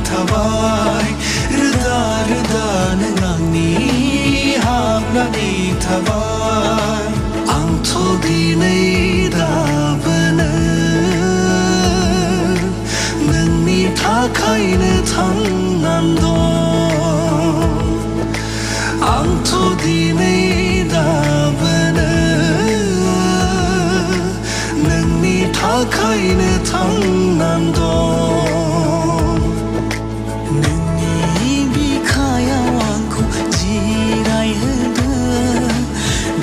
थाबाय रोदा रोदा नों आंनि हाबनानै थाबाय आंथ' दिनै दाबोनो नोंनि थाखायनो थांनानै दं आंथ' दिनै दाबोनो नोंनि थाखायनो थांनानै दं नोंनि बिखायाव आंखौ जिरायहोदों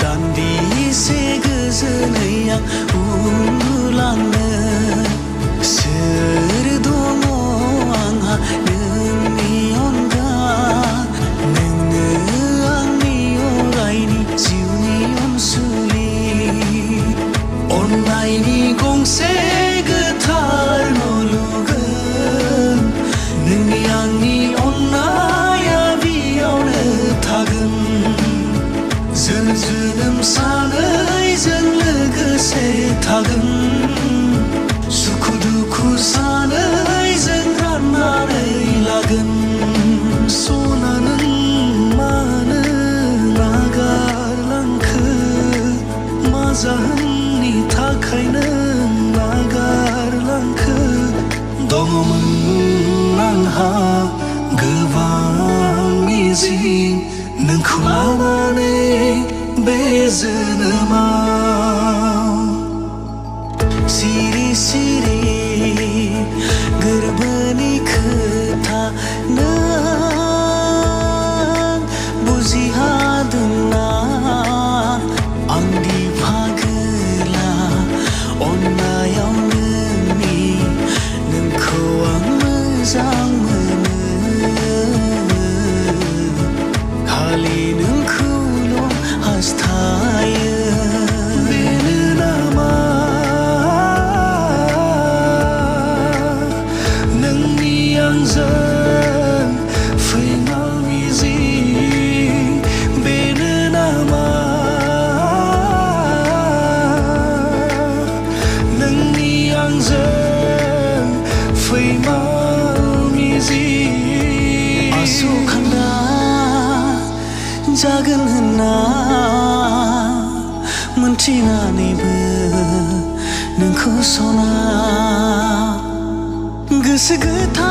दान्दिसे गोजोनै आं उन्दुलांनो सोर दङ आंहा नोंनि अनगा नोंनो आंनि अरायनि जिउनि अनसुलि अननायनि गंसे गोथार न' लुगोन नोंनि आंनि अननाया बेयावनो थागोन जोनोम सानैजों लोगोसे थागोन सुखु दुखु सानैजों राननानै लागोन सना नों मानो नागारलांखो मा जाहोननि थाखाय नों नागारलांखो दङमोन आंहा गोबां मिजिं नोंखौ लानानै बे जोनोमाव सिरि सिरि गोरबोनि खोथा नों बुजिहादोंना आंदि फागोला अननायाव नोंखौ आं मोजां मोनो खालि नोंखौल' हास्थायो बेनो नामा नोंनि आंजों फैमाल मिजिं बेनो नामा नोंनि आंजों फैमाल मिजिं आसखान्दा जागोन होनना मोनथिनानैबो नोंखौ सना गोसो गोथार